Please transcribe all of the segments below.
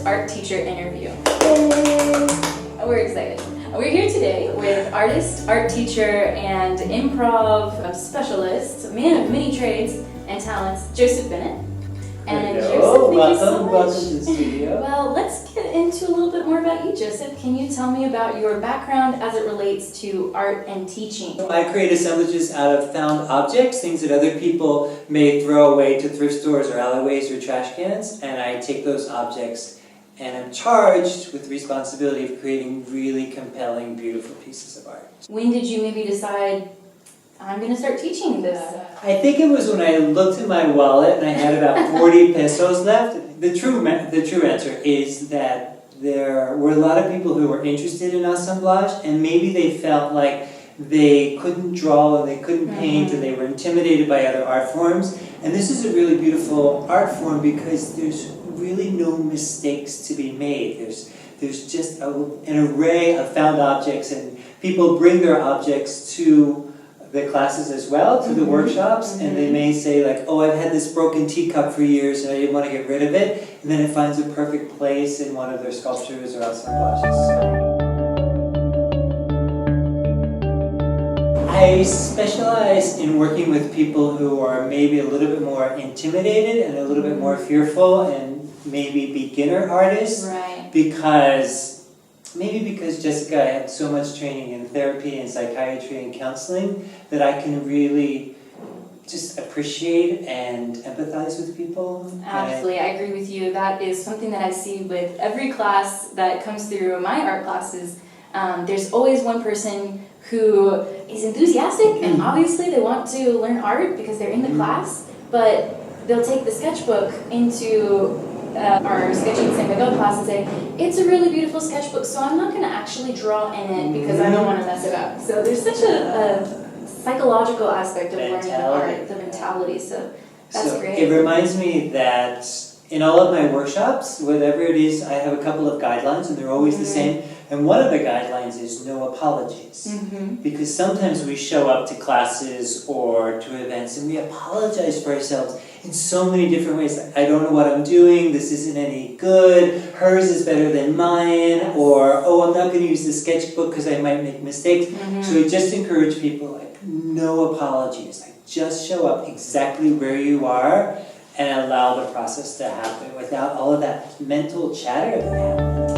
art teacher interview. Yay! We're excited. We're here today with artist, art teacher, and improv specialist, man of many trades and talents, Joseph Bennett. And Joseph, welcome to the studio. Well, let's get into a little bit more about you, Joseph. Can you tell me about your background as it relates to art and teaching? I create assemblages out of found objects, things that other people may throw away to thrift stores or alleyways or trash cans, and I take those objects and I'm charged with the responsibility of creating really compelling, beautiful pieces of art. When did you maybe decide, I'm going to start teaching this? I think it was when I looked in my wallet and I had about 40 pesos left. The true answer is that there were a lot of people who were interested in assemblage, and maybe they felt like they couldn't draw and they couldn't paint and they were intimidated by other art forms. And this is a really beautiful art form because there's really no mistakes to be made. There's just an array of found objects, and people bring their objects to the classes as well, to the workshops, and they may say like, oh, I've had this broken teacup for years and I didn't want to get rid of it, and then it finds a perfect place in one of their sculptures or assemblages. I specialize in working with people who are maybe a little bit more intimidated and a little bit more fearful and maybe beginner artists, Right. because Jessica, I had so much training in therapy and psychiatry and counseling that I can really just appreciate and empathize with people. Absolutely, I agree with you. That is something that I see with every class that comes through my art classes. There's always one person who is enthusiastic and obviously they want to learn art because they're in the class, but they'll take the sketchbook into our sketching San Miguel class and say, it's a really beautiful sketchbook, so I'm not going to actually draw in it because I don't want to mess it up. So there's such a psychological aspect of learning art, the mentality, so that's great. It reminds me that in all of my workshops, whatever it is, I have a couple of guidelines and they're always the same. And one of the guidelines is no apologies. Because sometimes we show up to classes or to events and we apologize for ourselves in so many different ways. Like, I don't know what I'm doing, this isn't any good, hers is better than mine, or, oh, I'm not going to use the sketchbook because I might make mistakes. So I just encourage people, like, no apologies. Like, just show up exactly where you are and allow the process to happen without all of that mental chatter that happens.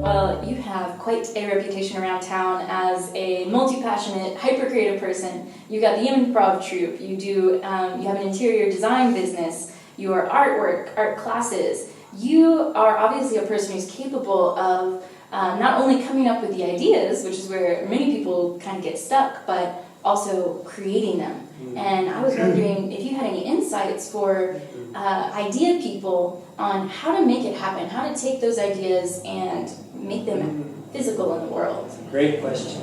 Well, you have quite a reputation around town as a multi-passionate, hyper-creative person. You got the improv troupe, you have an interior design business, your artwork, art classes. You are obviously a person who's capable of not only coming up with the ideas, which is where many people kind of get stuck, but also creating them. And I was wondering if you had any insights for idea people on how to make it happen, how to take those ideas and make them physical in the world. Great question.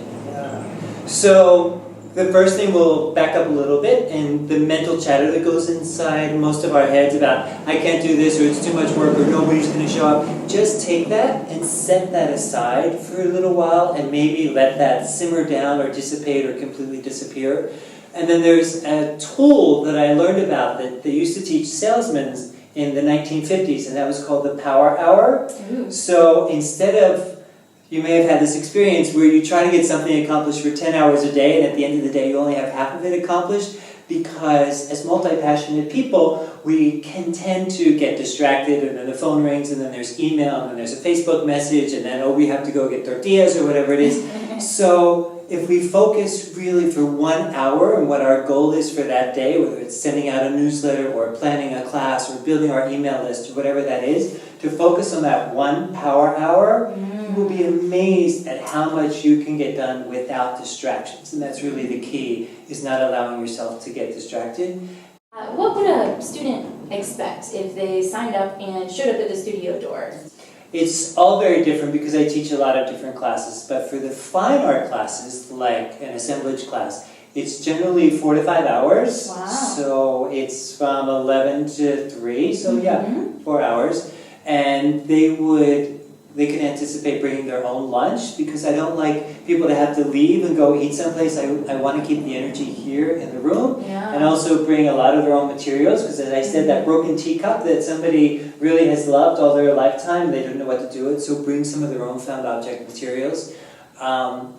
So the first thing, we'll back up a little bit, and the mental chatter that goes inside most of our heads about, I can't do this, or it's too much work, or nobody's going to show up. Just take that and set that aside for a little while and maybe let that simmer down or dissipate or completely disappear. And then there's a tool that I learned about that they used to teach salesmen in the 1950s, and that was called the Power Hour. So instead of, you may have had this experience where you try to get something accomplished for 10 hours a day, and at the end of the day you only have half of it accomplished, because as multi-passionate people, we can tend to get distracted, and then the phone rings, and then there's email, and then there's a Facebook message, and then, oh, we have to go get tortillas or whatever it is. So if we focus really for 1 hour on what our goal is for that day, whether it's sending out a newsletter or planning a class or building our email list or whatever that is, to focus on that 1 power hour, you will be amazed at how much you can get done without distractions. And that's really the key, is not allowing yourself to get distracted. What would a student expect if they signed up and showed up at the studio door? It's all very different because I teach a lot of different classes, but for the fine art classes, like an assemblage class, it's generally 4 to 5 hours. Wow. So it's from 11 to 3, so 4 hours. And they would they can anticipate bringing their own lunch, because I don't like people to have to leave and go eat someplace. I want to keep the energy here in the room, and also bring a lot of their own materials, because as I said, that broken teacup that somebody really has loved all their lifetime, they don't know what to do with, so bring some of their own found object materials.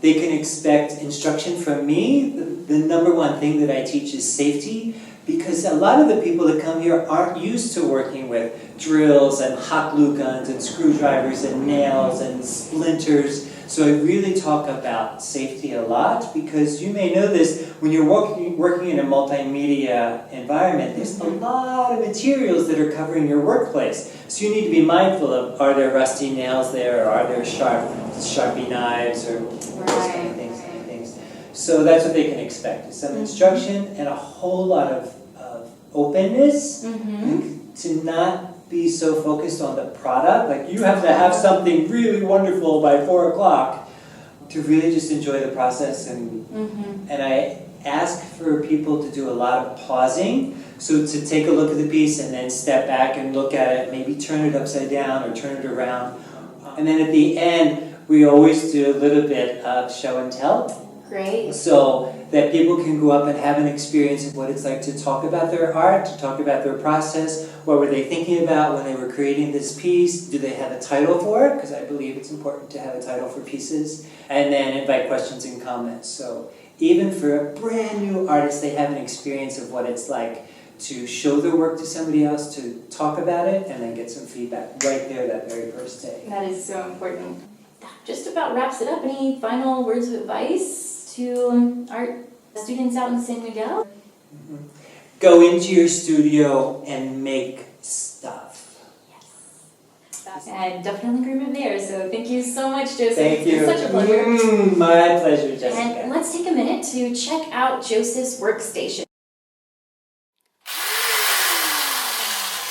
They can expect instruction from me. The number one thing that I teach is safety, because a lot of the people that come here aren't used to working with drills and hot glue guns and screwdrivers and nails and splinters. So I really talk about safety a lot, because you may know this, when you're working in a multimedia environment, there's a lot of materials that are covering your workplace. So you need to be mindful of, are there rusty nails there, or are there Sharpie knives, or those kind of things. So that's what they can expect, is some instruction and a whole lot of openness to not be so focused on the product. Like, you have to have something really wonderful by 4 o'clock, to really just enjoy the process. And I ask for people to do a lot of pausing, so to take a look at the piece and then step back and look at it, maybe turn it upside down or turn it around. And then at the end, we always do a little bit of show and tell. Great. So that people can go up and have an experience of what it's like to talk about their art, to talk about their process. What were they thinking about when they were creating this piece? Do they have a title for it? Because I believe it's important to have a title for pieces. And then invite questions and comments. So even for a brand new artist, they have an experience of what it's like to show their work to somebody else, to talk about it, and then get some feedback right there that very first day. That is so important. That just about wraps it up. Any final words of advice to art students out in San Miguel? Go into your studio and make stuff. Yes. I definitely agree with there. So thank you so much, Joseph. Thank you. It's such a pleasure. My pleasure, Jessica. And let's take a minute to check out Joseph's workstation.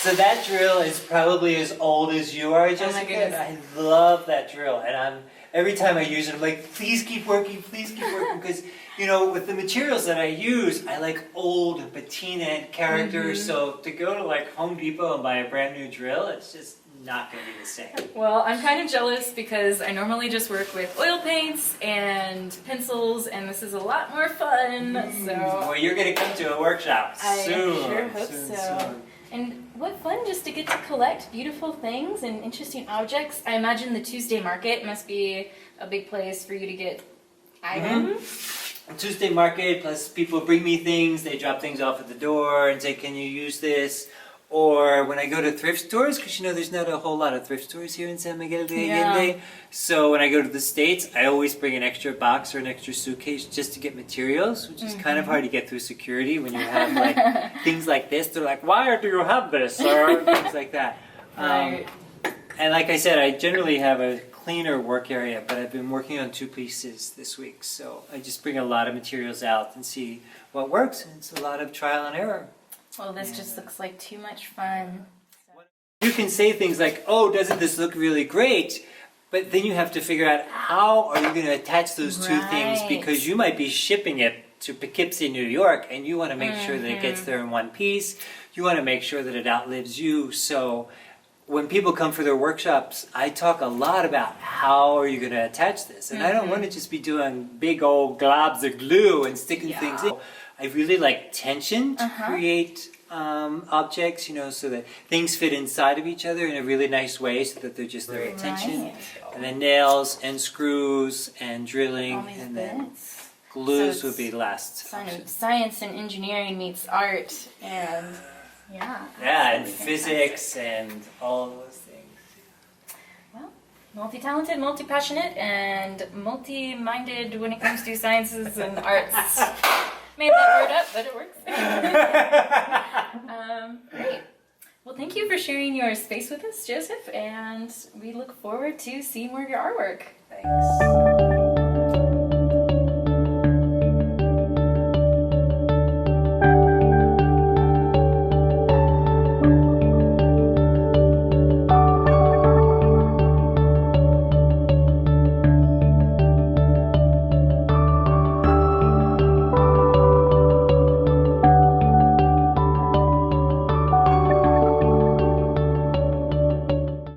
So that drill is probably as old as you are, Jessica. Oh my goodness. I love that drill, and every time I use it, I'm like, please keep working, because with the materials that I use, I like old patina character. So to go to like Home Depot and buy a brand new drill, it's just not going to be the same. Well, I'm kind of jealous, because I normally just work with oil paints and pencils, and this is a lot more fun. So Well, you're going to come to a workshop soon. I sure hope so. Soon. And what fun just to get to collect beautiful things and interesting objects. I imagine the Tuesday market must be a big place for you to get items. Tuesday market, plus people bring me things, they drop things off at the door and say, can you use this? Or when I go to thrift stores, because there's not a whole lot of thrift stores here in San Miguel de Allende. So when I go to the States, I always bring an extra box or an extra suitcase just to get materials, which is kind of hard to get through security when you have like things like this. They're like, why do you have this? Or things like that. Right. And like I said, I generally have a cleaner work area, but I've been working on 2 pieces this week. So I just bring a lot of materials out and see what works. And it's a lot of trial and error. Well, this just looks like too much fun. You can say things like, oh, doesn't this look really great? But then you have to figure out, how are you going to attach those 2 things? Because you might be shipping it to Poughkeepsie, New York, and you want to make sure that it gets there in one piece. You want to make sure that it outlives you. So when people come for their workshops, I talk a lot about how are you going to attach this. And I don't want to just be doing big old globs of glue and sticking things in. I really like tension to create objects, so that things fit inside of each other in a really nice way, so that they're just there at tension. And then nails and screws and drilling, and then glues would be last. Science and engineering meets art, and and physics and all those things. Well, multi-talented, multi-passionate, and multi-minded when it comes to sciences and arts. Made that word up, but it works. Great. Well, thank you for sharing your space with us, Joseph, and we look forward to seeing more of your artwork. Thanks.